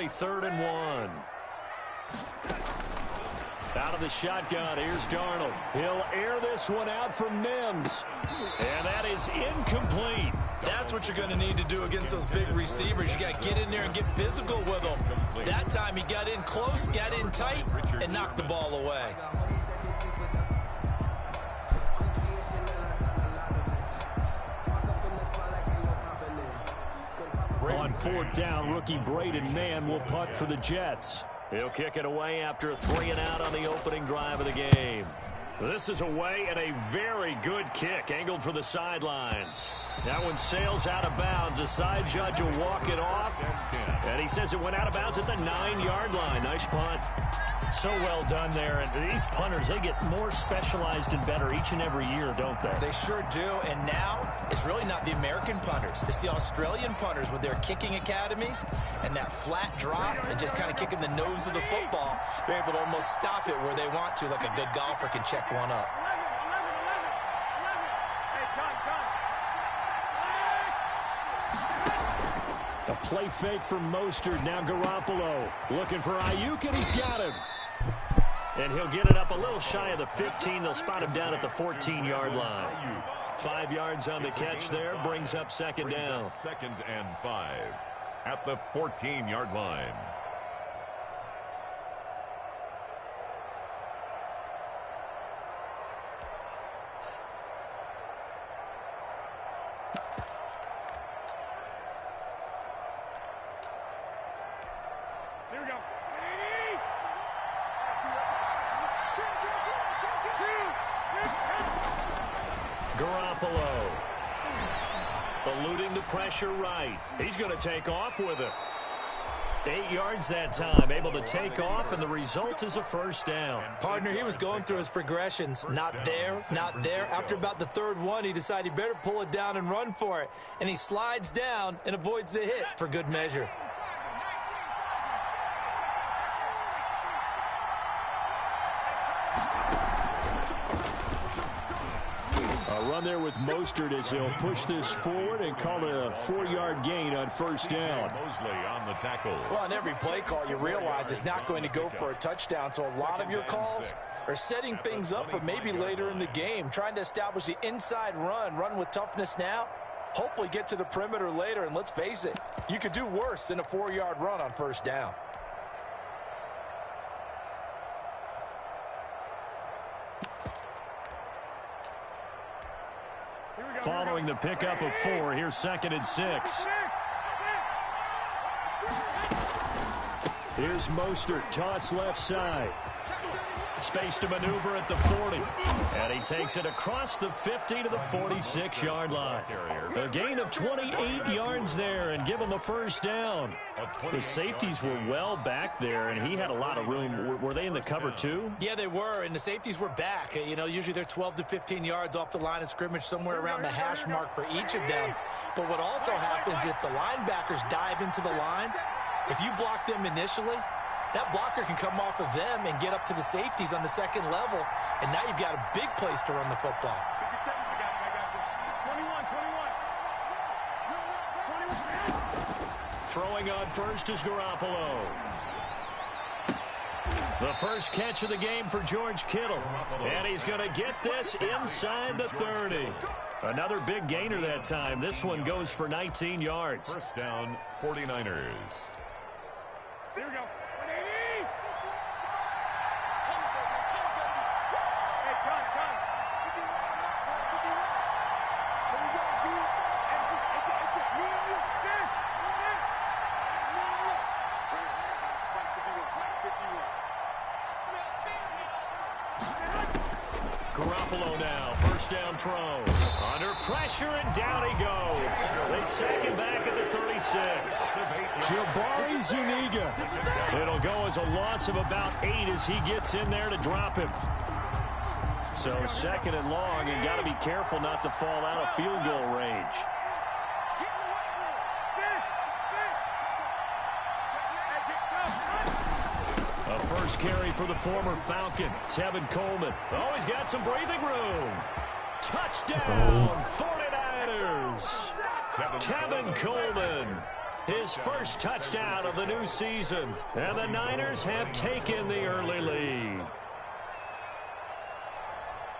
only 3rd and 1. Out of the shotgun, here's Darnold. He'll air this one out from Mims. And that is incomplete. That's what you're going to need to do against those big receivers. You got to get in there and get physical with them. That time he got in close, got in tight, and knocked the ball away. On 4th down, rookie Braden Mann will punt for the Jets. He'll kick it away after a 3-and-out on the opening drive of the game. This is away and a very good kick, angled for the sidelines. That one sails out of bounds. The side judge will walk it off. And he says it went out of bounds at the 9-yard line. Nice punt. So well done there. And these punters, they get more specialized and better each and every year, don't they? They sure do. And now it's really not the American punters. It's the Australian punters with their kicking academies and that flat drop and just kind of kicking the nose of the football. They're able to almost stop it where they want to, like a good golfer can check one up. A play fake from Mostert. Now Garoppolo looking for Ayuk, and he's got him. And he'll get it up a little shy of the 15. They'll spot him down at the 14-yard line. 5 yards on the catch there. Brings up 2nd down. 2nd and 5 at the 14-yard line. Garoppolo eluding the pressure right. He's going to take off with it. 8 yards that time, able to take off, and the result is a 1st down. Partner, he was going through his progressions. Not there, not there. After about the 3rd one, he decided he better pull it down and run for it. And he slides down and avoids the hit for good measure. A run there with Mostert as he'll push this forward and call it a 4-yard gain on 1st down. Mosley on the tackle. Well, on every play call, you realize it's not going to go for a touchdown. So a lot of your calls are setting things up for maybe later in the game, trying to establish the inside run with toughness now, hopefully get to the perimeter later. And let's face it, you could do worse than a 4-yard run on 1st down. Following the pickup of 4, here's 2nd and 6. Here's Mostert, toss left side. Space to maneuver at the 40. And he takes it across the 50 to the 46-yard line. A gain of 28 yards there and give him a 1st down. The safeties were well back there, and he had a lot of room. Were they in the cover too? Yeah, they were, and the safeties were back. You know, usually they're 12 to 15 yards off the line of scrimmage, somewhere around the hash mark for each of them. But what also happens if the linebackers dive into the line, if you block them initially, that blocker can come off of them and get up to the safeties on the 2nd level, and now you've got a big place to run the football. Throwing on 1st is Garoppolo. The first catch of the game for George Kittle. And he's going to get this inside the 30. Another big gainer that time. This one goes for 19 yards. 1st down, 49ers. Here we go. Garoppolo now, 1st down throw. Under pressure, and down he goes. They sack him back at the 36. Jabari Zuniga. It'll go as a loss of about 8 as he gets in there to drop him. So 2nd and long, and got to be careful not to fall out of field goal range. A first carry for the former Falcon, Tevin Coleman. Oh, he's got some breathing room. Touchdown, 49ers. Tevin Coleman. His first touchdown of the new season. And the Niners have taken the early lead.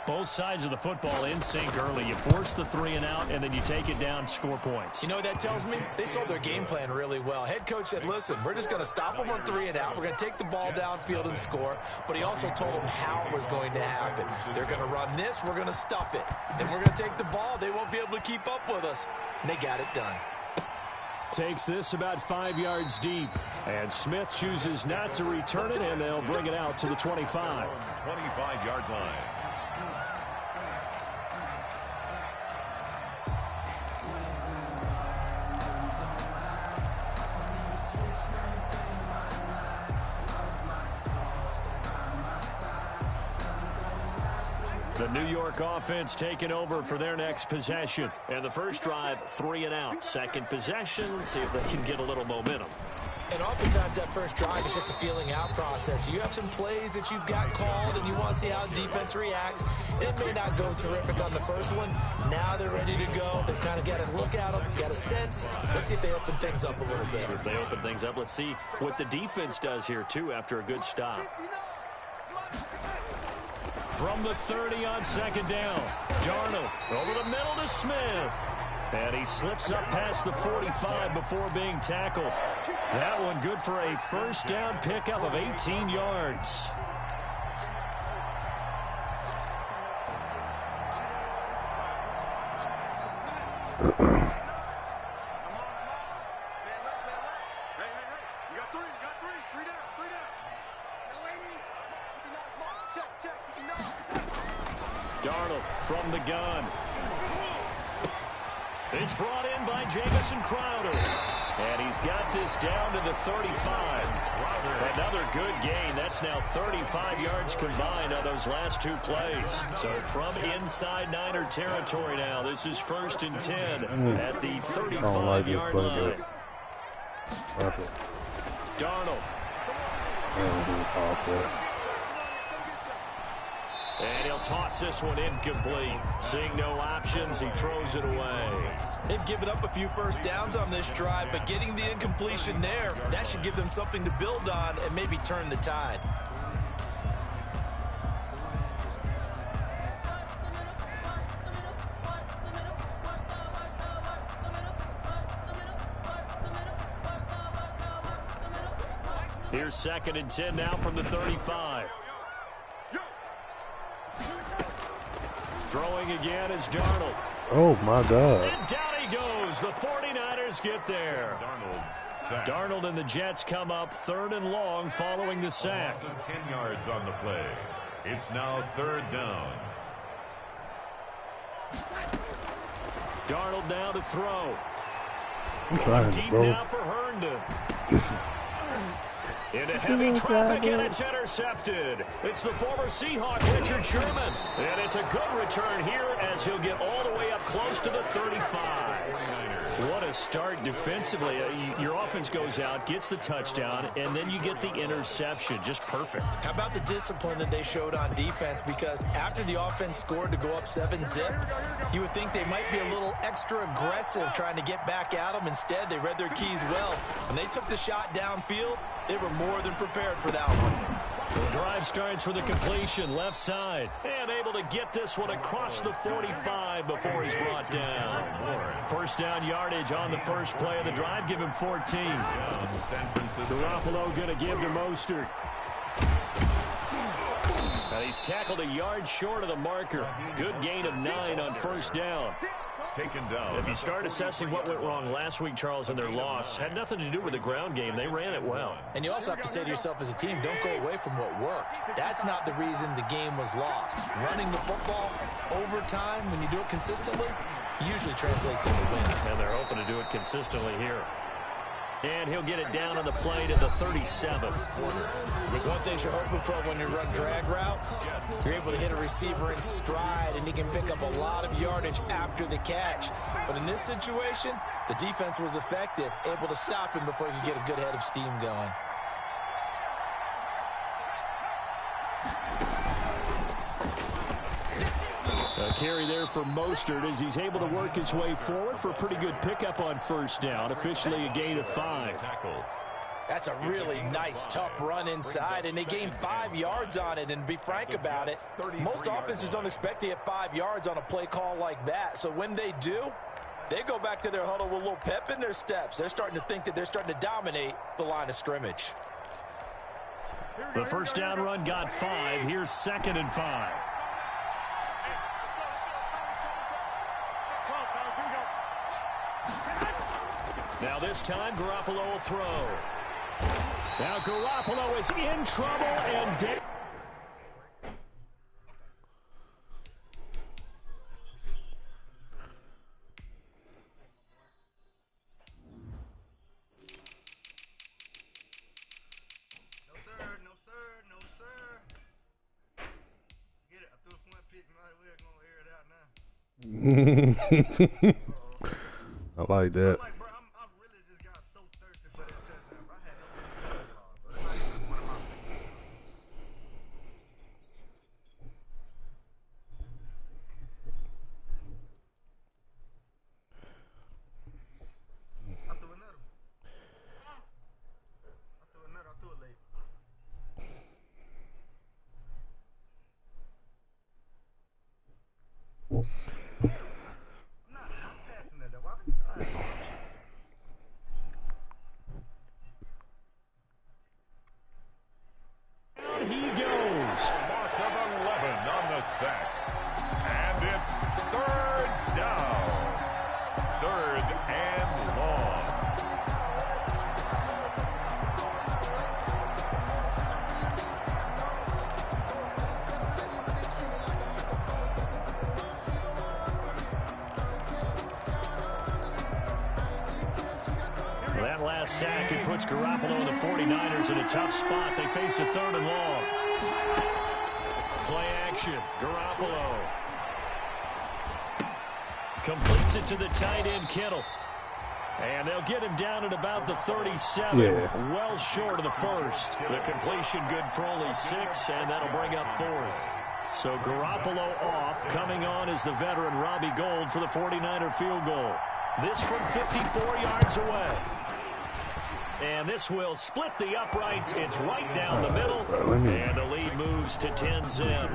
Both sides of the football in sync early. You force the 3 and out, and then you take it down, score points. You know what that tells me? They sold their game plan really well. Head coach said, listen, we're just going to stop them on 3 and out. We're going to take the ball downfield and score. But he also told them how it was going to happen. They're going to run this. We're going to stuff it. And we're going to take the ball. They won't be able to keep up with us. And they got it done. Takes this about 5 yards deep. And Smith chooses not to return it, and they'll bring it out to the 25. 25-yard line. The New York offense taking over for their next possession. And the first drive, 3 and out. Second possession, see if they can get a little momentum. And oftentimes that first drive is just a feeling out process. You have some plays that you've got called and you want to see how the defense reacts. It may not go terrific on the first one. Now they're ready to go. They've kind of got to look at them, got a sense. Let's see if they open things up a little bit. See if they open things up. Let's see what the defense does here, too, after a good stop. From the 30 on second down, Darnold over the middle to Smith. And he slips up past the 45 before being tackled. That one good for a first down pickup of 18 yards. Darnold from the gun. It's brought in by Jamison Crowder. And he's got this down to the 35. Another good gain. That's now 35 yards combined on those last 2 plays. So from inside Niner territory now, this is 1st and 10 at the 35-yard line. Darnold. And he'll toss this one incomplete. Seeing no options, he throws it away. They've given up a few first downs on this drive, but getting the incompletion there, that should give them something to build on and maybe turn the tide. Here's 2nd and 10 now from the 35. Throwing again is Darnold. Oh, my God. And down he goes. The 49ers get there. Darnold and the Jets come up 3rd and long following the sack. 10 yards on the play. It's now 3rd down. Darnold now to throw. I'm trying Deep to throw. now for Herndon. Into heavy traffic, and it's intercepted. It's the former Seahawk, Richard Sherman. And it's a good return here as he'll get all the way up close to the 35. What a start defensively. Your offense goes out, gets the touchdown, and then you get the interception. Just perfect. How about the discipline that they showed on defense? Because after the offense scored to go up 7-zip, you would think they might be a little extra aggressive trying to get back at them. Instead, they read their keys well. When they took the shot downfield, they were more than prepared for that one. The drive starts with a completion left side. And able to get this one across the 45 before he's brought down. First down yardage on the first play of the drive. Give him 14. Garoppolo going to give to Mostert. And he's tackled a yard short of the marker. Good gain of 9 on first down. Taken down. If you start assessing what went wrong last week, Charles, in their loss, had nothing to do with the ground game. They ran it well. And you also have to say to yourself as a team, don't go away from what worked. That's not the reason the game was lost. Running the football over time, when you do it consistently, usually translates into wins. And they're hoping to do it consistently here. And he'll get it down on the play to the 37. One thing you're hoping for when you run drag routes, you're able to hit a receiver in stride, and he can pick up a lot of yardage after the catch. But in this situation, the defense was effective, able to stop him before he could get a good head of steam going. A carry there for Mostert as he's able to work his way forward for a pretty good pickup on first down. Officially a gain of 5. That's a really nice, tough run inside, and they gained 5 yards on it. And to be frank about it, most offenses don't expect to get 5 yards on a play call like that. So when they do, they go back to their huddle with a little pep in their steps. They're starting to think that they're starting to dominate the line of scrimmage. The first down run got 5. Here's 2nd and 5. Now this time, Garoppolo will throw. Now Garoppolo is in trouble and dead. No, sir. Get it. I threw a point pick. Might well gonna air it out now. I like that. Sack. It puts Garoppolo and the 49ers in a tough spot. They face a 3rd and long. Play action. Garoppolo completes it to the tight end, Kittle. And they'll get him down at about the 37. Yeah. Well short of the first. The completion good for only 6, and that'll bring up 4th. So Garoppolo off. Coming on is the veteran Robbie Gould for the 49er field goal. This from 54 yards away. And this will split the uprights. It's right down the middle. And the lead moves to 10-zip.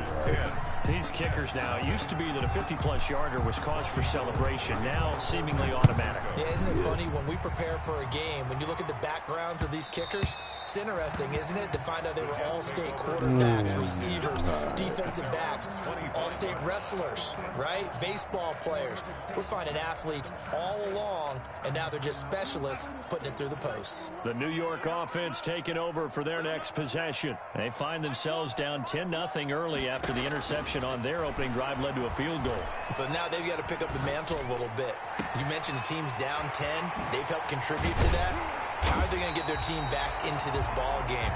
These kickers now, it used to be that a 50-plus yarder was cause for celebration. Now seemingly automatic. Yeah, isn't it funny when we prepare for a game, when you look at the backgrounds of these kickers, it's interesting, isn't it, to find out they were all-state quarterbacks, receivers, defensive backs, all-state wrestlers, right? Baseball players. We're finding athletes all along, and now they're just specialists putting it through the posts. The New York offense taking over for their next possession. They find themselves down 10-0 early after the interception on their opening drive led to a field goal. So now they've got to pick up the mantle a little bit. You mentioned the team's down 10. They've helped contribute to that. How are they going to get their team back into this ball game?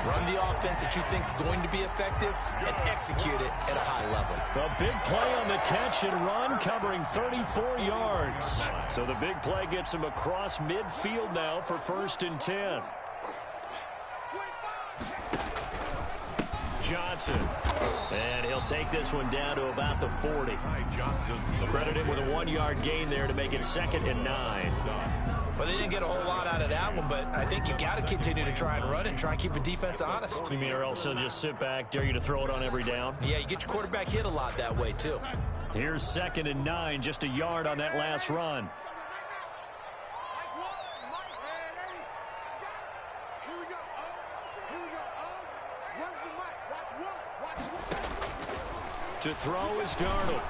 Run the offense that you think is going to be effective and execute it at a high level. A big play on the catch and run, covering 34 yards. So the big play gets him across midfield now for 1st and 10. Johnson. And he'll take this one down to about the 40. Credit him with a 1-yard gain there to make it 2nd and 9. Well, they didn't get a whole lot out of that one, but I think you've got to continue to try and run and try and keep the defense honest. You mean, or else they'll just sit back, dare you to throw it on every down? Yeah, you get your quarterback hit a lot that way, too. Here's 2nd and 9, just a yard on that last run. To throw is Darnold.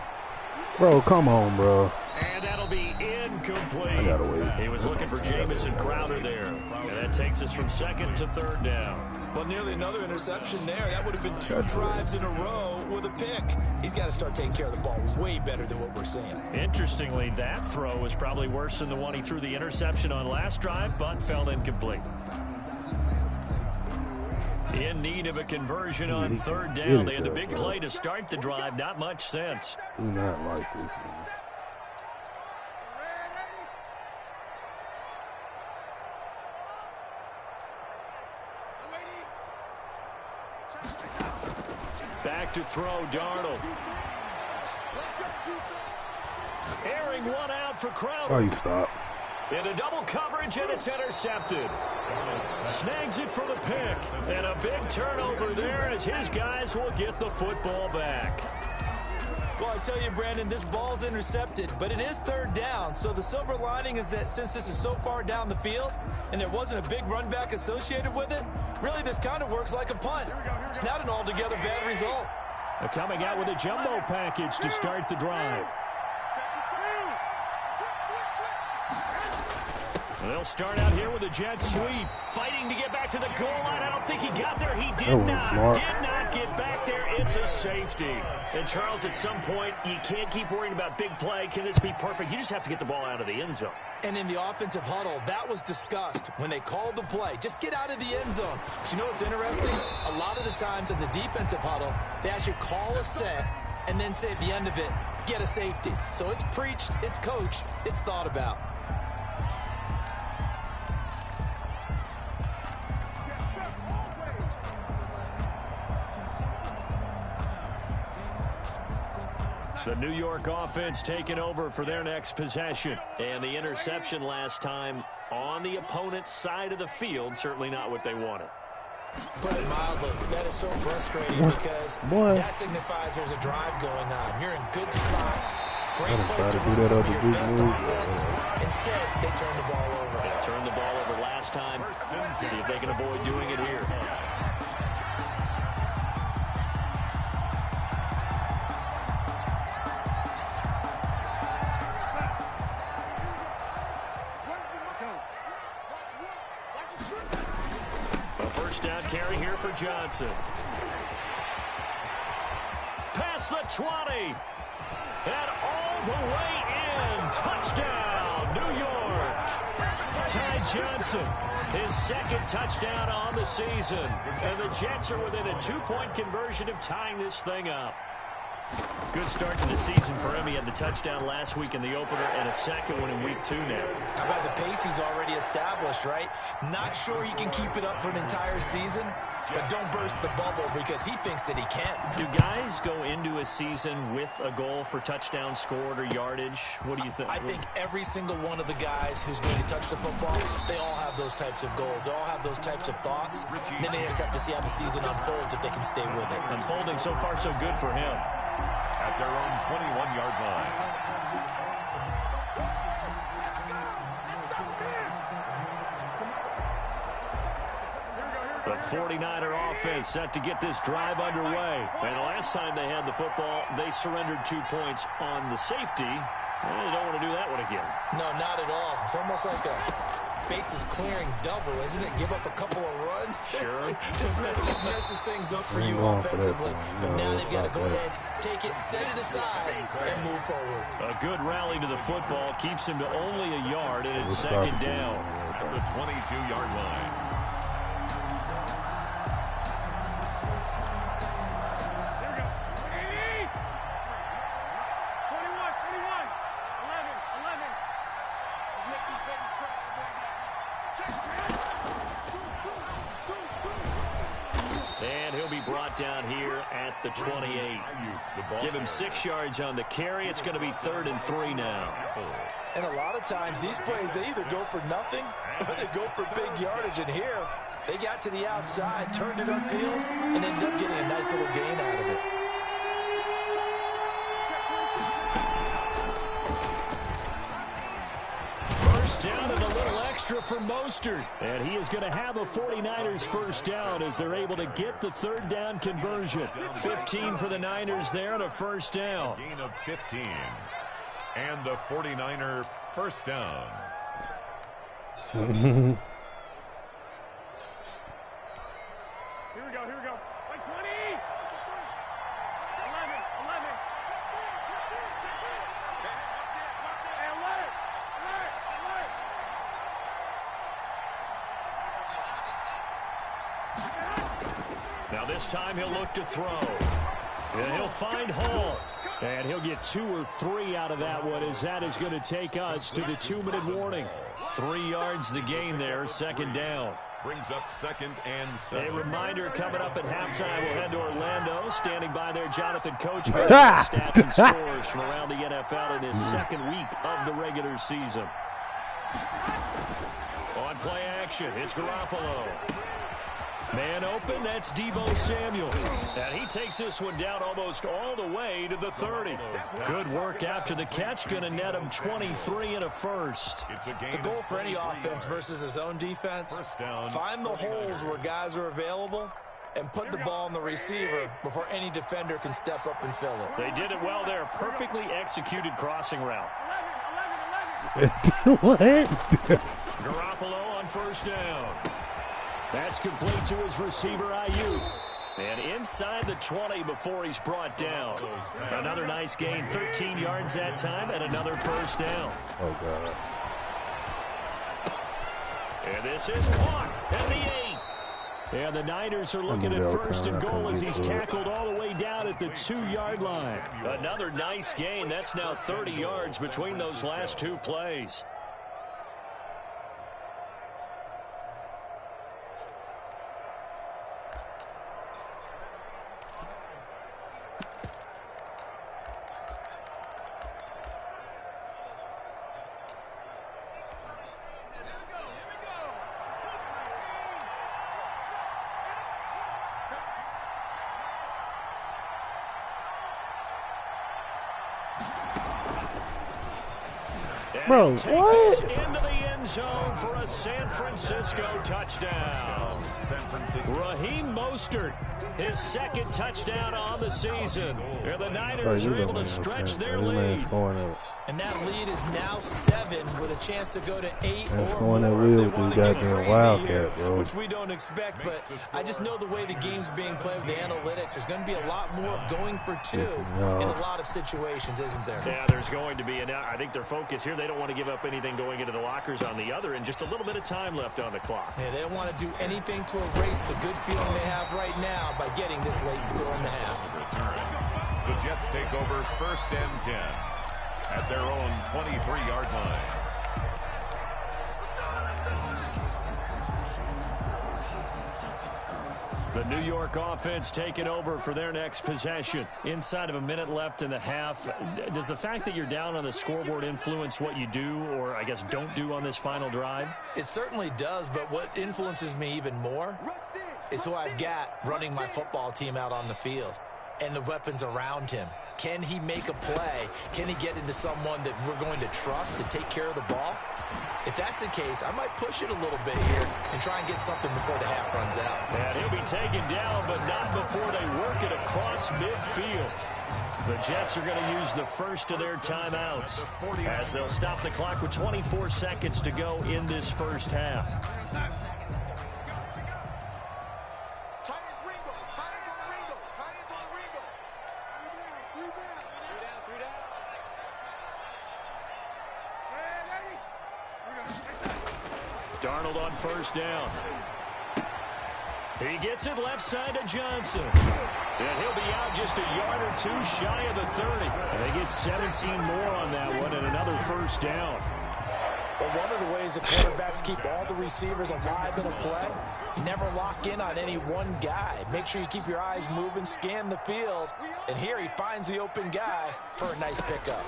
Bro, come on, bro. And that'll be incomplete. I gotta wait. He was looking for Jamison Crowder there. And that takes us from 2nd to 3rd down. Well, nearly another interception there. That would have been 2 drives in a row with a pick. He's got to start taking care of the ball way better than what we're seeing. Interestingly, that throw was probably worse than the one he threw the interception on last drive, but fell incomplete. In need of a conversion on 3rd down. They had the big play to start the drive. Not much sense. Do not like this, man. Back to throw, Darnold. Airing one out for Crowder. Oh, you stop. Into double coverage, and it's intercepted. Snags it for the pick. And a big turnover there as his guys will get the football back. Well, I tell you, Brandon, this ball's intercepted, but it is third down. So the silver lining is that since this is so far down the field and there wasn't a big run back associated with it, really this kind of works like a punt. It's not an altogether bad result. They're coming out with a jumbo package to start the drive. They'll start out here with a jet sweep. Fighting to get back to the goal line. I don't think he got there. He did not get back there. It's a safety. And, Charles, at some point, you can't keep worrying about big play. Can this be perfect? You just have to get the ball out of the end zone. And in the offensive huddle, that was discussed when they called the play. Just get out of the end zone. But you know what's interesting? A lot of the times in the defensive huddle, they actually call a set and then say at the end of it, get a safety. So it's preached, it's coached, it's thought about. The New York offense taking over for their next possession. And the interception last time on the opponent's side of the field, certainly not what they wanted. Put it mildly, that is so frustrating because that signifies there's a drive going on. You're in good spot. Great place to run some of your best offense. Instead, they turn the ball over. They turned the ball over last time. See if they can avoid doing it here. Down carry here for Johnson. Past the 20. And all the way in. Touchdown, New York. Ty Johnson, his second touchdown on the season. And the Jets are within a 2-point conversion of tying this thing up. Good start to the season for him. He had the touchdown last week in the opener and a second one in week 2 now. How about the pace he's already established, right? Not sure he can keep it up for an entire season, but don't burst the bubble because he thinks that he can. Do guys go into a season with a goal for touchdowns scored or yardage? What do you think? I think every single one of the guys who's going to touch the football, they all have those types of goals. They all have those types of thoughts. And then they just have to see how the season unfolds if they can stay with it. Unfolding so far so good for him. At their own 21-yard line. The 49er offense set to get this drive underway. And the last time they had the football, they surrendered 2 points on the safety. Well, they don't want to do that one again. No, not at all. It's almost like a bases clearing double, isn't it? Give up a couple of runs. Sure. just messes things up for you offensively. But now they've got to go ahead, take it, set it aside, and move forward. A good rally to the football keeps him to only a yard, and it's second down. At the 22-yard line. And he'll be brought down here at the 28. Give him 6 yards on the carry. It's going to be 3rd and 3 now. And a lot of times these plays, they either go for nothing or they go for big yardage. And here, they got to the outside, turned it upfield, and ended up getting a nice little gain out of it. First down and a little extra for Mostert. And he is going to have a 49ers first down as they're able to get the 3rd down conversion. 15 for the Niners there and a first down. Gain of 15. And the 49er first down. Here we go. 120. Now this time he'll look to throw. And he'll find Hall. And he'll get 2 or 3 out of that one as that is going to take us to the 2-minute warning. 3 yards the gain there, second down. brings up 2nd and 7. A reminder coming up at halftime. We'll head to Orlando. Standing by there, Jonathan Coachman. Stats and scores from around the NFL in his 2nd week of the regular season. On play action, it's Garoppolo. Man open, that's Deebo Samuel. And he takes this one down almost all the way to the 30. Good work after the catch. Going to net him 23 and a first. The goal for any offense versus his own defense, find the holes where guys are available and put the ball on the receiver before any defender can step up and fill it. They did it well there. Perfectly executed crossing route. What? Garoppolo on first down. That's complete to his receiver, Ayuk. And inside the 20 before he's brought down. Another nice gain, 13 yards that time, and another first down. Oh, God. And this is caught at the 8. And the Niners are looking at first and goal as he's tackled all the way down at the 2-yard line. Another nice gain. That's now 30 yards between those last 2 plays. Bro, what? Into the end zone for a San Francisco touchdown. Raheem Mostert, his 2nd touchdown on the season. And the Niners are able to stretch their lead. And that lead is now 7 with a chance to go to 8 or more if they want to get goddamn crazy Wildcat, here, bro. which we don't expect. But I just know the way the game's being played with the analytics, there's going to be a lot more of going for 2 in a lot of situations, isn't there? Yeah, there's going to be. And I think their focus here, they don't want to give up anything going into the lockers on the other, and just a little bit of time left on the clock. Yeah, they don't want to do anything to erase the good feeling they have right now by getting this late score in the half. The Jets take over 1st and 10 at their own 23-yard line. The New York offense taking over for their next possession. Inside of a minute left in the half. Does the fact that you're down on the scoreboard influence what you do, or I guess don't do on this final drive? It certainly does, but what influences me even more is who I've got running my football team out on the field and the weapons around him. Can he make a play? Can he get into someone that we're going to trust to take care of the ball? If that's the case, I might push it a little bit here and try and get something before the half runs out. And he'll be taken down, but not before they work it across midfield. The Jets are going to use the first of their timeouts as they'll stop the clock with 24 seconds to go in this first half. Darnold on first down. He gets it left side to Johnson. And he'll be out just a yard or 2 shy of the 30. And they get 17 more on that one and another first down. Well, one of the ways the quarterbacks keep all the receivers alive in a play, never lock in on any one guy. Make sure you keep your eyes moving, scan the field. And here he finds the open guy for a nice pickup.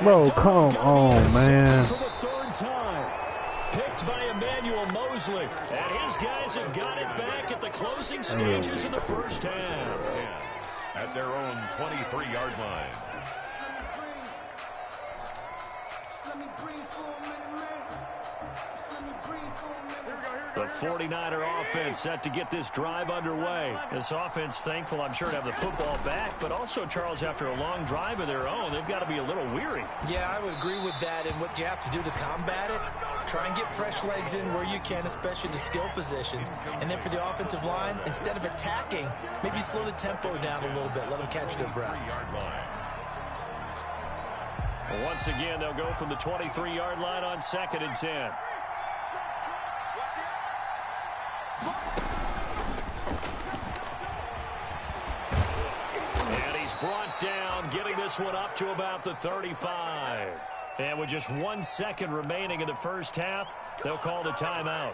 Bro, come on, man. For the 3rd time. Picked by Emmanuel Mosley. And his guys have got it back at the closing stages of the first half. At their own 23-yard line. The 49er offense set to get this drive underway. This offense thankful, I'm sure, to have the football back, but also, Charles, after a long drive of their own, they've got to be a little weary. Yeah, I would agree with that, and what you have to do to combat it, try and get fresh legs in where you can, especially the skill positions. And then for the offensive line, instead of attacking, maybe slow the tempo down a little bit, let them catch their breath. Once again, they'll go from the 23-yard line on 2nd and 10. And he's brought down, getting this one up to about the 35. And with just 1 second remaining in the first half, they'll call the timeout.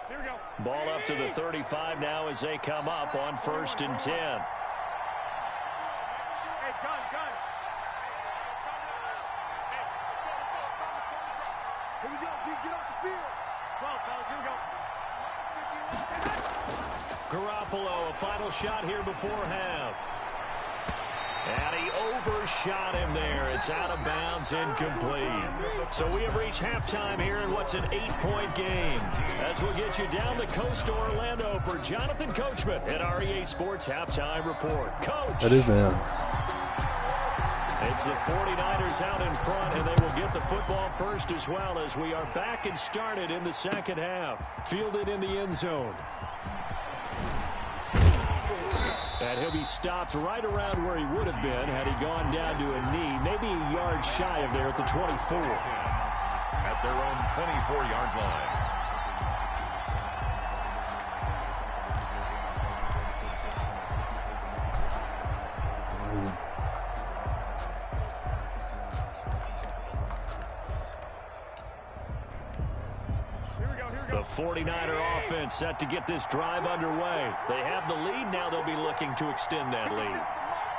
Here we go. Ball up to the 35 now as they come up on 1st and 10. Hey, gun. Here we go, G. Get off the field. Well, fellas, here we go. Garoppolo, a final shot here before half. And he overshot him there. It's out of bounds, incomplete. So we have reached halftime here in what's an 8-point game. As we'll get you down the coast to Orlando for Jonathan Coachman at our EA Sports Halftime Report. Coach! That is now. It's the 49ers out in front, and they will get the football first as well as we are back and started in the second half. Fielded in the end zone. And he'll be stopped right around where he would have been had he gone down to a knee, maybe a yard shy of there at the 24. At their own 24-yard line. The 49er offense set to get this drive underway. They have the lead. Now they'll be looking to extend that lead.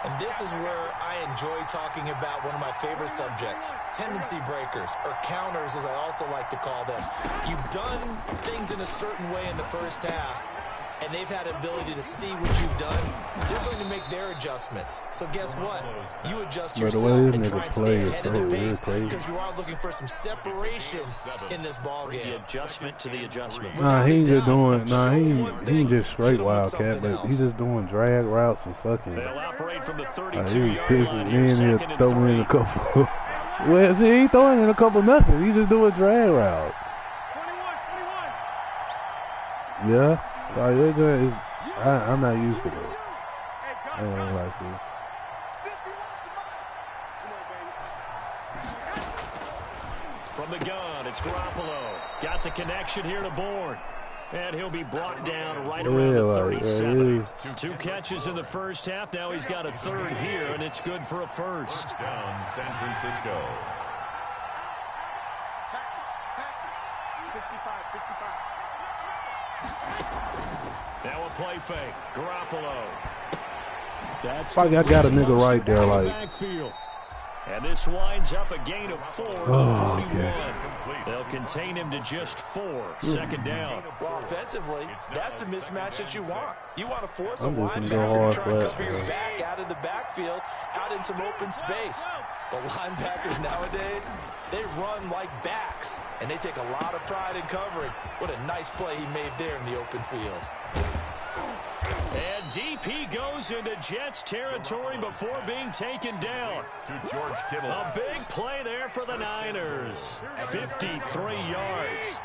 And this is where I enjoy talking about one of my favorite subjects, tendency breakers, or counters as I also like to call them. You've done things in a certain way in the first half, and they've had the ability to see what you've done. They're going to make their adjustments. So guess what? You adjust yourself and try and stay ahead of the pace because you are looking for some separation in this ball game. The adjustment to the adjustment. Nah, he ain't just doing. Nah, he ain't just straight wildcat, but he's just doing drag routes and fucking. They'll operate from the He 32-yard line here, pissing. Then he'll second and throw in 3. a couple. Well, see, he throwing in a couple nothing. He's just doing drag routes. 21. Yeah, like I'm not used to that. I don't like this. From the gun, it's Garoppolo. Got the connection here to Bourne. And he'll be brought down right around the 37. 2 catches in the first half. Now he's got a third here, and it's good for a first. Down San Francisco. 65. Now a play fake. Garoppolo. That's I got a nigga right there, like. backfield. And this winds up a gain of 4 to 41. Okay. They'll contain him to just 4. Second down. Well, offensively, that's the mismatch that you want. You want to force a I'm just gonna go linebacker hard to try and for cover that, your man. back out of the backfield, out in some open space. But linebackers nowadays, they run like backs, and they take a lot of pride in covering. What a nice play he made there in the open field. And DP goes into Jets territory before being taken down. To George Kittle. A big play there for the Niners. 53 yards.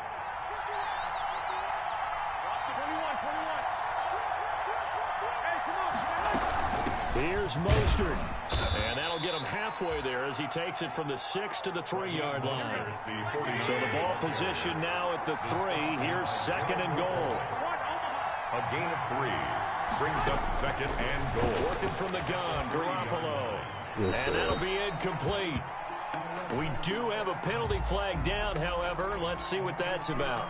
21. Here's Mostert. And that'll get him halfway there as he takes it from the 6 to the 3-yard line. So the ball position now at the 3. Here's second and goal. A gain of 3. Brings up second and goal. Working from the gun, Garoppolo. Yes, And that'll be incomplete. We do have a penalty flag down, however. Let's see what that's about.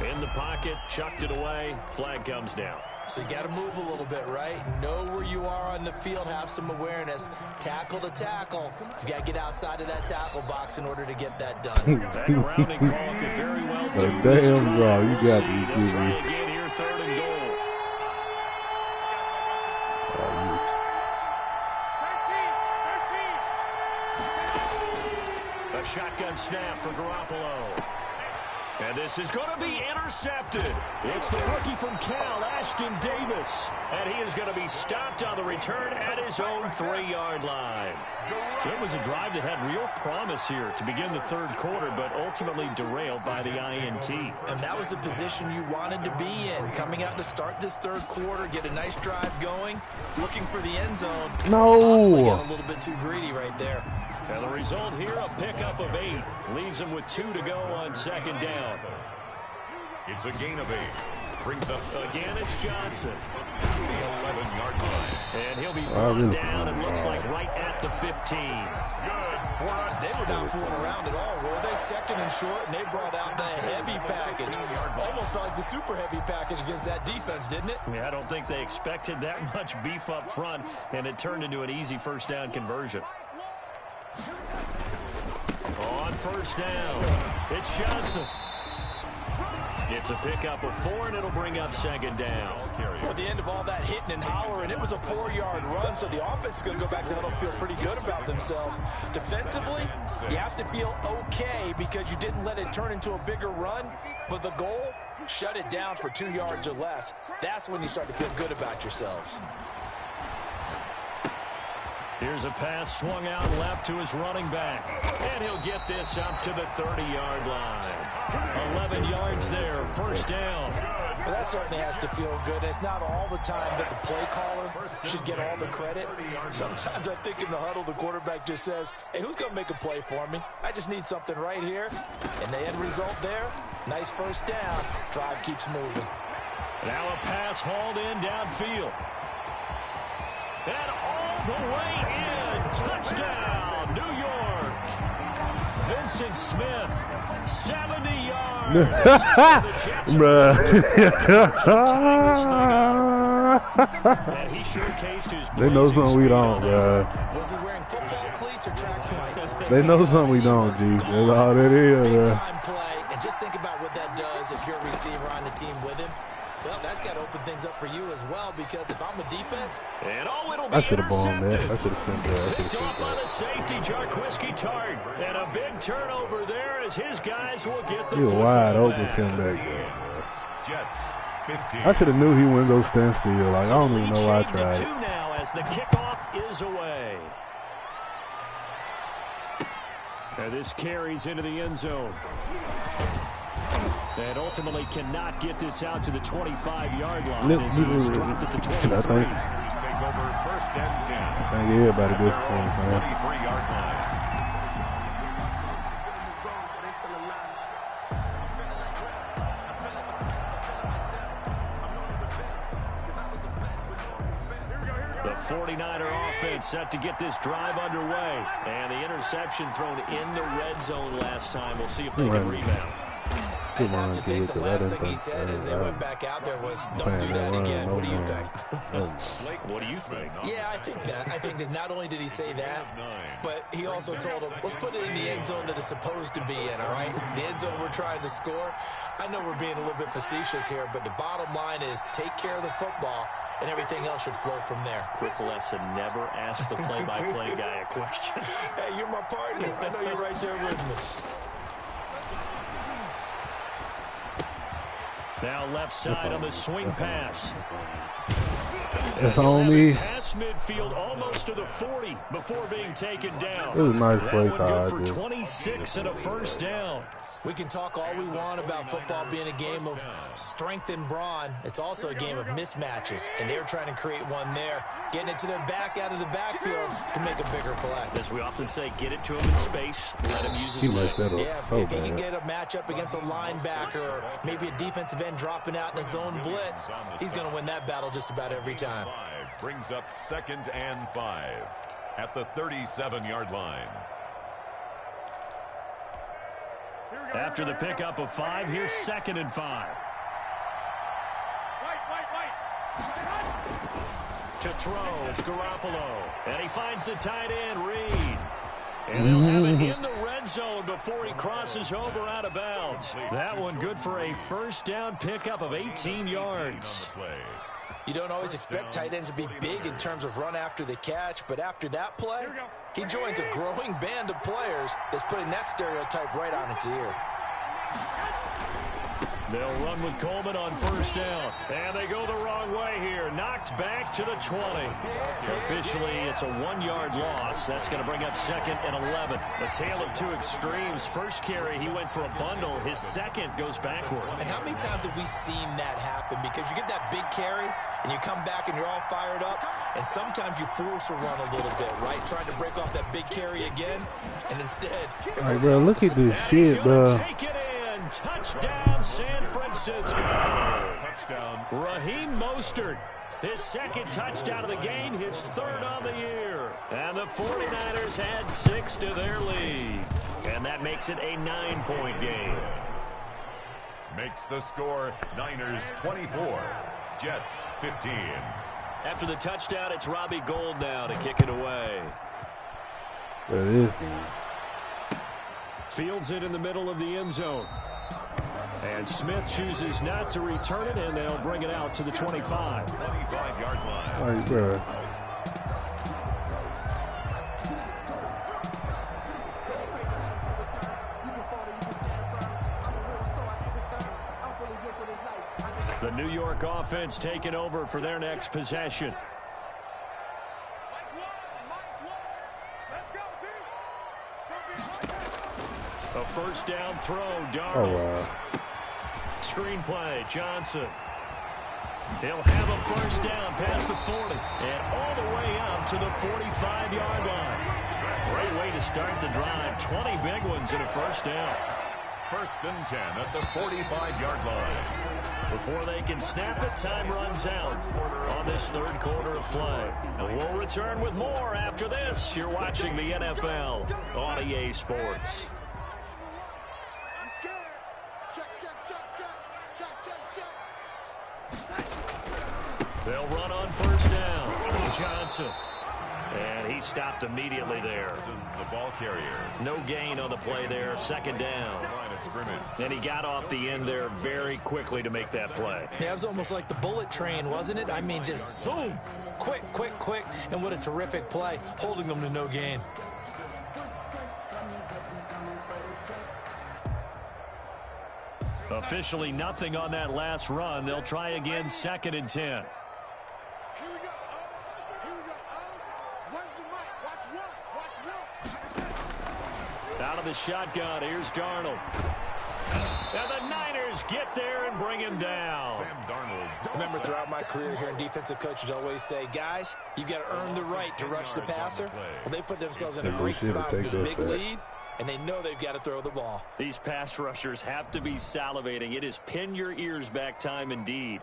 In the pocket, chucked it away. Flag comes down. So you got to move a little bit, right? Know where you are on the field, have some awareness. Tackle to tackle. You got to get outside of that tackle box in order to get that done. That grounding call could very well do Damn, this to bro, you We'll got see. these They'll try dudes. again here, third and goal. A shotgun snap for Garoppolo. And this is going to be intercepted. It's the rookie from Cal, Ashton Davis. And he is going to be stopped on the return at his own 3-yard line. So it was a drive that had real promise here to begin the third quarter, but ultimately derailed by the INT. And that was the position you wanted to be in. Coming out to start this third quarter, get a nice drive going, looking for the end zone. Possibly got a little bit too greedy right there. And the result here, a pickup of 8. Leaves him with 2 to go on second down. It's a gain of 8. Brings up Again, it's Johnson. the 11-yard line. And he'll be brought down, it looks like, right at the 15. They were not fooling around at all, were they? Second and short, and they brought out the heavy package. Almost like the super heavy package against that defense, didn't it? Yeah, I don't think they expected that much beef up front, and it turned into an easy first down conversion. On first down, it's Johnson. It's a pickup of 4, and it'll bring up second down. At the end of all that hitting and hollering, it was a 4-yard run, so the offense is going to go back down and feel pretty good about themselves. Defensively, you have to feel okay because you didn't let it turn into a bigger run, but the goal, shut it down for 2 yards or less. That's when you start to feel good about yourselves. Here's a pass swung out left to his running back. And he'll get this up to the 30-yard line. 11 yards there, first down. Well, that certainly has to feel good. It's not all the time that the play caller should get all the credit. Sometimes I think in the huddle, the quarterback just says, hey, who's going to make a play for me? I just need something right here. And the end result there, nice first down. Drive keeps moving. Now a pass hauled in downfield. And all the way in. Touchdown, New York. Vincent Smith, 70 yards. And he showcased his They know something we don't, bro. Was he wearing football cleats or track spikes? They know something we don't, G. That's all that is, Big bro. time play, and just think about what that does if you're a receiver on the team with him. Well, that's got to open things up for you as well, because if I'm a defense... And it'll be I should have blown that. I intercepted. should have sent that. Picked off by the safety, Jarquiski Tart. And a big turnover there as his guys will get the He was football wide open back. send back there, Jets 15. bro. I should have knew he wouldn't go stand still. Like, I don't even know why I Lead tried shaved to it. 2 now as the kickoff is away. And this carries into the end zone. And ultimately cannot get this out to the 25-yard line as he's dropped at the 23. Take over first and 10. I think everybody good for him, man. 23-yard line. The 49er offense set to get this drive underway. And the interception thrown in the red zone last time. We'll see if they can rebound. I just have to think the last thing he said as they went back out there was, don't do that again. What do you think? What do you think? Yeah, I think that. I think that not only did he say that, but he also told him, let's put it in the end zone that it's supposed to be in, all right? The end zone we're trying to score. I know we're being a little bit facetious here, but the bottom line is take care of the football, and everything else should flow from there. Quick lesson, never ask the play-by-play guy a question. Hey, you're my partner. I know you're right there with me. Now left side on the swing pass. It's on me. Past midfield almost to the 40 before being taken down. It was a nice play That one call, good for dude. 26 and a first down. We can talk all we want about football being a game of strength and brawn. It's also a game of mismatches, and they're trying to create one there, getting it to their back out of the backfield to make a bigger play. As we often say, get it to him in space, let him use his He leg. messed that up Yeah, so if he can bad. get a matchup against a linebacker or maybe a defensive end dropping out in a zone blitz, he's going to win that battle just about every time. Brings up second and 5 at the 37-yard line. After the pickup of 5, here's second and 5. To throw, it's Garoppolo. And he finds the tight end, Reed. And they'll have it in the red zone before he crosses over out of bounds. That one good for a first down pickup of 18 yards. You don't always expect tight ends to be big in terms of run after the catch, but after that play, he joins a growing band of players that's putting that stereotype right on its ear. They'll run with Coleman on first down. And they go the wrong way here. Knocked back to the 20. Officially, it's a 1-yard loss. That's going to bring up second and 11. A tale of two extremes. First carry, he went for a bundle. His second goes backward. And how many times have we seen that happen? Because you get that big carry, and you come back and you're all fired up, and sometimes you force a run a little bit, right? Trying to break off that big carry again, and instead... Like, bro, look at this shit, bro. Take it in. And touchdown, San Francisco. Touchdown. Raheem Mostert, his second touchdown of the game, his third on the year. And the 49ers add 6 to their lead. And that makes it a 9-point game. Makes the score Niners 24, Jets 15. After the touchdown, it's Robbie Gould now to kick it away. There it is. Fields it in the middle of the end zone. And Smith chooses not to return it, and they'll bring it out to the 25. 25-yard line. All right, bro. The New York offense taking over for their next possession. A first down throw, Darnold. Oh, wow. Screen play, Johnson. He'll have a first down past the 40 and all the way up to the 45-yard line. Great way to start the drive. 20 big ones and a first down. First and 10 at the 45-yard line. Before they can snap it, time runs out on this third quarter of play. And we'll return with more after this. You're watching the NFL on EA Sports. They'll run on first down. Johnson. And he stopped immediately there. The ball carrier. No gain on the play there. Second down. Line of scrimmage. And he got off the end there very quickly to make that play. Yeah, it was almost like the bullet train, wasn't it? I mean, just zoom. Quick, quick, quick. And what a terrific play, holding them to no gain. Officially nothing on that last run. They'll try again, 2nd and 10. Here we go. Here we go. Where's the mic? Watch one. Out of the shotgun, here's Darnold. And the Niners get there and bring him down. Sam Darnold. Remember, throughout my career here in defensive coaches always say, guys, you got to earn the right to rush the passer. Well, they put themselves in a great spot with this big lead, and they know they've got to throw the ball. These pass rushers have to be salivating. It is pin your ears back time indeed.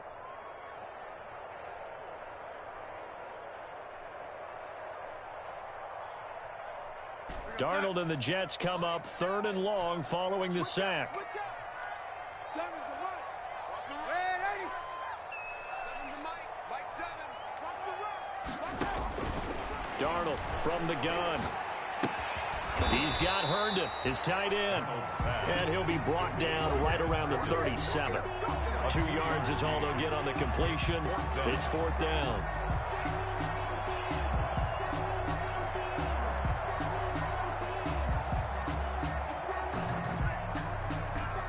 Darnold and the Jets come up 3rd and long following the sack. Darnold from the gun. He's got Herndon, his tight end. And he'll be brought down right around the 37. 2 yards is all they'll get on the completion. It's 4th down.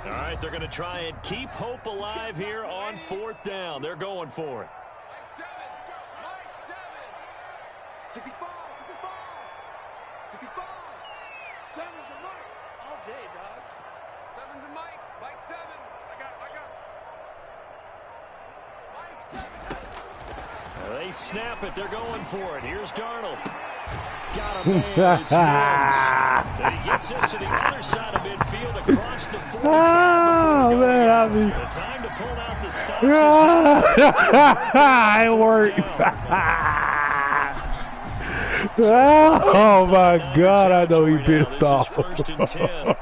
All right, they're going to try and keep hope alive here on 4th down. They're going for it. 65. 65. 7's a mic. All day, dog. 7's a mic. Mike 7. I got Mike 7. They snap it. They're going for it. Here's Darnold. Got a man. It's Rose. And he gets us to the other side of midfield across the 45 before going. The time to pull out the stops is now. It worked. Oh my God, I know he pissed off. This is 1st and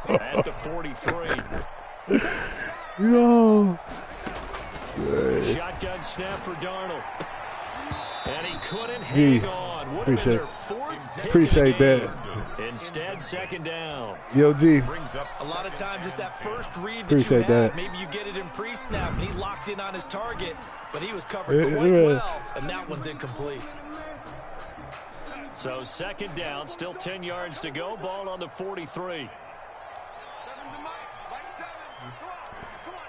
10 at the 43. Yo. Shotgun snap for Darnold. And he couldn't hang on. Would have been their 4th pick Appreciate of the game. that. Instead, 2nd down. Yo, G. A lot of times it's that first read that Appreciate you have. that. Maybe you get it in pre-snap, and he locked in on his target, but he was covered quite well, and that one's incomplete. So 2nd down, still 10 yards to go. Ball on the 43. 7's a mic. Mike 7.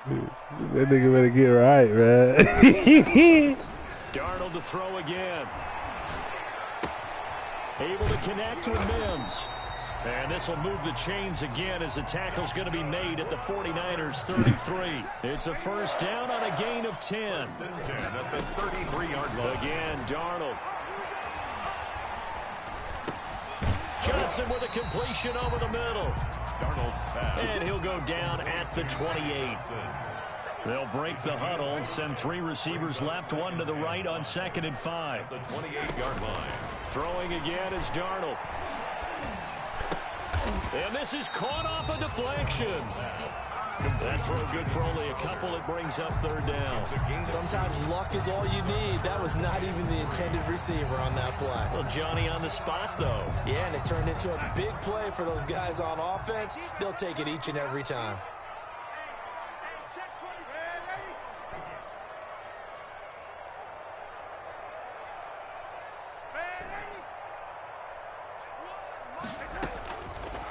Come on. That nigga better get right, man. Darnold to throw again. Able to connect with Mims. And this will move the chains again as the tackle's going to be made at the 49ers 33. It's a first down on a gain of 10. 1st and 10 at the 33-yard line. Again, Darnold. Johnson with a completion over the middle. And he'll go down at the 28. They'll break the huddle, send 3 receivers left, 1 to the right on 2nd and 5. The 28-yard line. Throwing again is Darnold. And this is caught off a deflection. That throw good for only a couple. It brings up 3rd down. Sometimes luck is all you need. That was not even the intended receiver on that play. Well, Johnny on the spot, though. Yeah, and it turned into a big play for those guys on offense. They'll take it each and every time.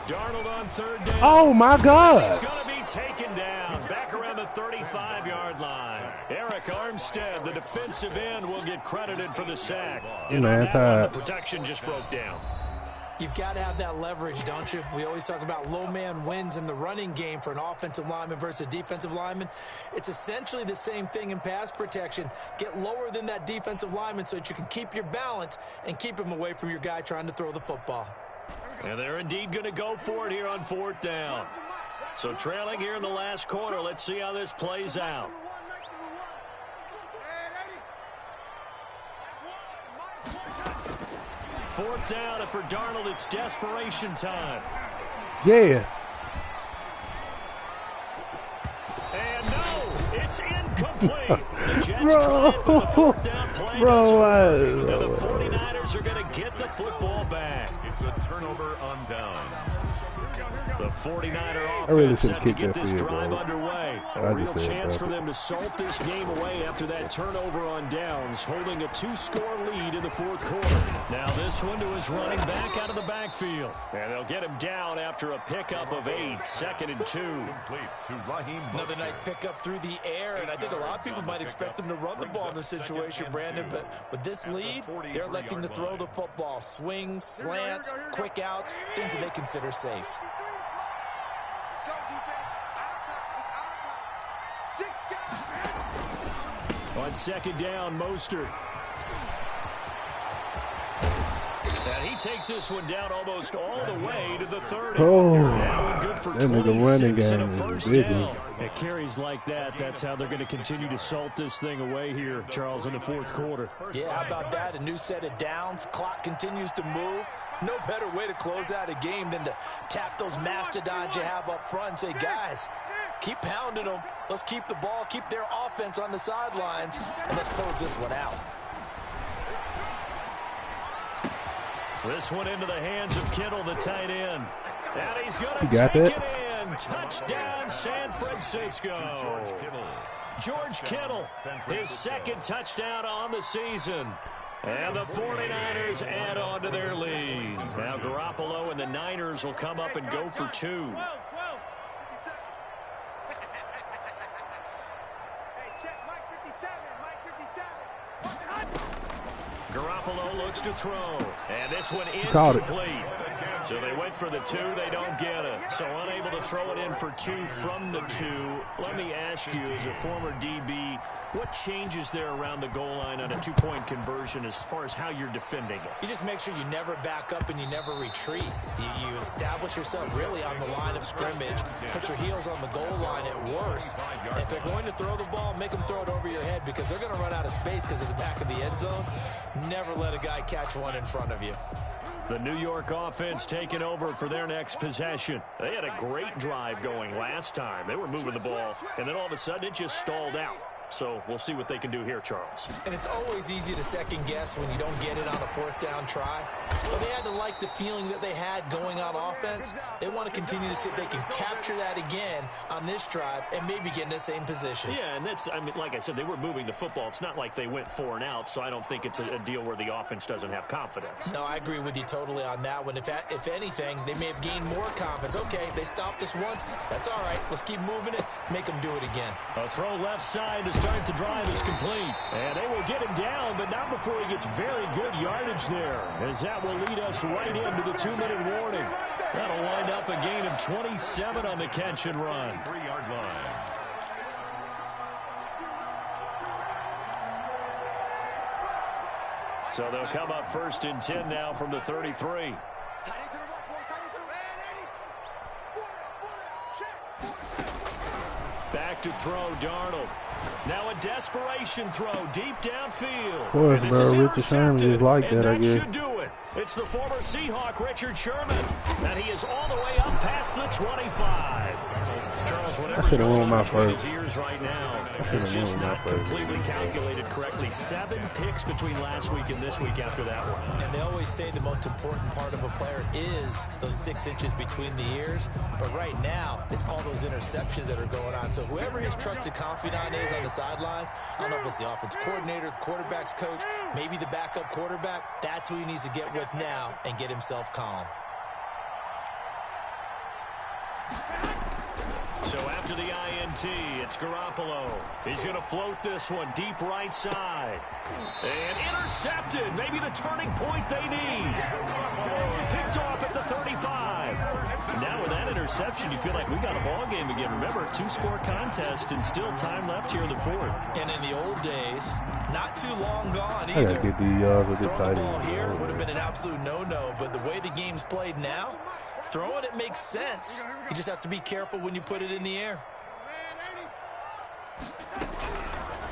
Darnold on 3rd down. Oh, my God. He's going to be taken down back around the 35-yard line. Eric Armstead, the defensive end, will get credited for the sack. And on that one, the protection just broke down. You've got to have that leverage, don't you? We always talk about low man wins in the running game for an offensive lineman versus a defensive lineman. It's essentially the same thing in pass protection. Get lower than that defensive lineman so that you can keep your balance and keep him away from your guy trying to throw the football. And they're indeed going to go for it here on 4th down. So trailing here in the last quarter, let's see how this plays out. 4th down, and for Darnold, it's desperation time. Yeah. And no, it's incomplete. The Jets tried, but the 4th down play doesn't work. And the 49ers are going to get the football back. It's a turnover on downs. The 49er offense set to get this drive underway. A real chance for them to salt this game away after that turnover on downs, holding a 2-score lead in the 4th quarter. Now this one to his running back out of the backfield. And they'll get him down after a pickup of 8, 2nd and 2. Complete to Raheem Mostert. Another nice pickup through the air, and I think a lot of people might expect them to run the ball in this situation, Brandon, but with this lead, they're electing to throw the football. Swings, slants, quick outs, things that they consider safe. Let's go, defense. Out of time. It's out of time. Sit down. On 2nd down, Mostert. And he takes this one down almost all the way to the 30. Oh, that one good for that nigga running 26 and a game first is big. down. It carries like that. That's how they're going to continue to salt this thing away here, Charles, in the 4th quarter. Yeah, how about that? A new set of downs. Clock continues to move. No better way to close out a game than to tap those mastodons you have up front and say, guys, keep pounding them. Let's keep the ball, keep their offense on the sidelines, and let's close this one out. This one into the hands of Kittle, the tight end. And he's going to got take that? it in. Touchdown, San Francisco. George Kittle, his 2nd touchdown on the season. And the 49ers add on to their lead. Now Garoppolo and the Niners will come up and go for 2. Hey, check Mike 57. Mike 57. Garoppolo looks to throw. And this one Caught it. incomplete. So they went for the 2. They don't get it. So unable to throw it in for 2 from the 2. Let me ask you, as a former DB, what changes there around the goal line on a 2-point conversion as far as how you're defending it? You just make sure you never back up and you never retreat. You establish yourself really on the line of scrimmage, put your heels on the goal line at worst. And if they're going to throw the ball, make them throw it over your head because they're going to run out of space because of the back of the end zone. Never let a guy catch one in front of you. The New York offense taking over for their next possession. They had a great drive going last time. They were moving the ball, and then all of a sudden it just stalled out. So we'll see what they can do here, Charles. And it's always easy to second guess when you don't get it on a 4th down try. But they had to like the feeling that they had going on offense. They want to continue to see if they can capture that again on this drive and maybe get in the same position. Yeah, and that's, I mean, like I said, they were moving the football. It's not like they went 4 and out, so I don't think it's a deal where the offense doesn't have confidence. No, I agree with you totally on that one. If anything, they may have gained more confidence. Okay, they stopped us once. That's all right. Let's keep moving it. Make them do it again. A throw left side to start the drive is complete. And they will get him down, but not before he gets very good yardage there, as that will lead us right into the 2-minute warning. That'll wind up a gain of 27 on the catch and run. 3-yard line. So they'll come up 1st and 10 now from the 33. Tight end to the right, boy. Tight end to the right. to throw, Darnold. Now a desperation throw deep downfield. Of course, And bro. this is Richard Sherman is intercepted, like and that, I guess. should do it. It's the former Seahawk, Richard Sherman. And he is all the way up past the 25. Charles, whatever's going on between his ears right now, it's just not completely calculated correctly. 7 picks between last week and this week after that one. And they always say the most important part of a player is those 6 inches between the ears. But right now, it's all those interceptions that are going on. So whoever his trusted confidant is on the sidelines, I don't know if it's the offense coordinator, the quarterback's coach, maybe the backup quarterback, that's who he needs to get with now and get himself calm. So after the INT, it's Garoppolo. He's going to float this one deep right side. And intercepted. Maybe the turning point they need. Picked off at the 35. Now with that interception, you feel like we got a ball game again. Remember, 2-score contest and still time left here in the 4th. And in the old days, not too long gone I either. gotta get the Throwing the ball here would have been an absolute no-no. But the way the game's played now, throwing it makes sense. You just have to be careful when you put it in the air.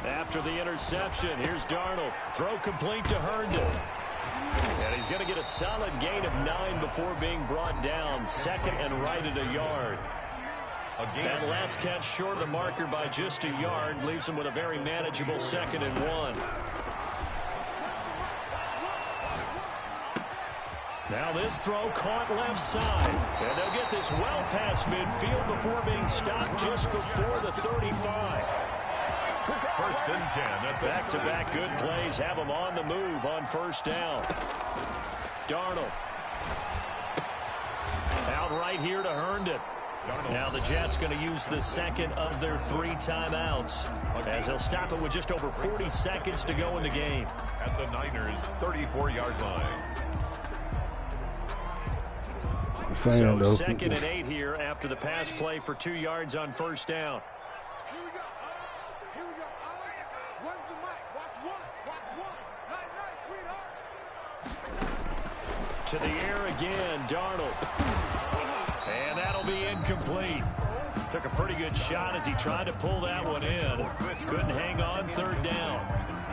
After the interception, here's Darnold. Throw complete to Herndon. And he's going to get a solid gain of 9 before being brought down. Second and right at a yard. That last catch short of the marker by just a yard leaves him with a very manageable 2nd and 1. Now this throw caught left side. And they'll get this well past midfield before being stopped just before the 35. 1st and 10. Back-to-back good plays have them on the move on 1st down. Darnold. Out right here to Herndon. Now the Jets going to use the 2nd of their 3 timeouts as they'll stop it with just over 40 seconds to go in the game. At the Niners' 34-yard line. So 2nd and 8 here after the pass play for 2 yards on 1st down. Here we go. Here we go. One's the mic. Watch one. Watch one. Night, sweetheart. To the air again, Darnold. And that'll be incomplete. Took a pretty good shot as he tried to pull that one in. Couldn't hang on 3rd down.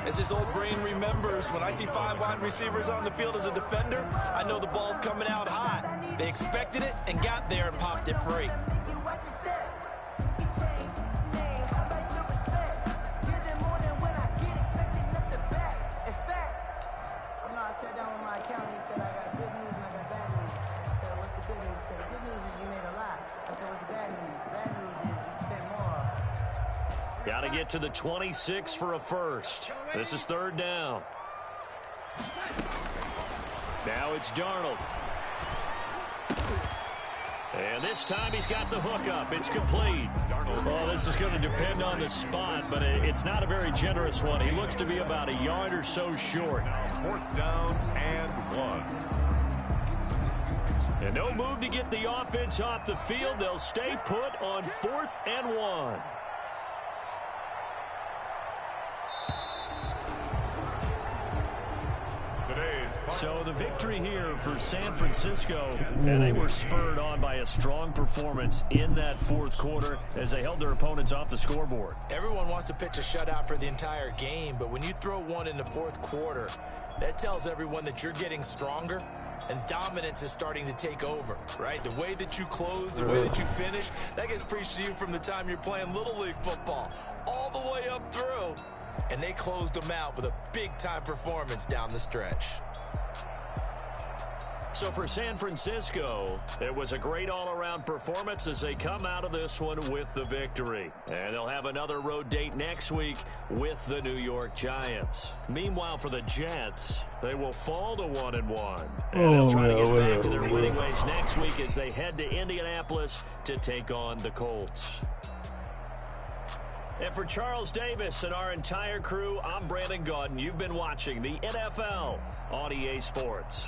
As his old brain remembers, when I see 5 wide receivers on the field as a defender, I know the ball's coming out hot. They expected it and got there and popped it free. Got to get to the 26 for a first. This is 3rd down. Now it's Darnold. And this time he's got the hook up. It's complete. Oh, this is going to depend on the spot, but it's not a very generous one. He looks to be about a yard or so short. 4th down and 1. And no move to get the offense off the field. They'll stay put on 4th and 1. So the victory here for San Francisco, and they were spurred on by a strong performance in that 4th quarter as they held their opponents off the scoreboard. Everyone wants to pitch a shutout for the entire game, but when you throw one in the 4th quarter, that tells everyone that you're getting stronger and dominance is starting to take over, right? The way that you close, the way that you finish, that gets preached to you from the time you're playing Little League football all the way up through. And they closed them out with a big-time performance down the stretch. So for San Francisco, it was a great all-around performance as they come out of this one with the victory. And they'll have another road date next week with the New York Giants. Meanwhile, for the Jets, they will fall to 1-1. And they'll try to get back to their winning ways next week as they head to Indianapolis to take on the Colts. And for Charles Davis and our entire crew, I'm Brandon Gaudin. You've been watching the NFL on EA Sports.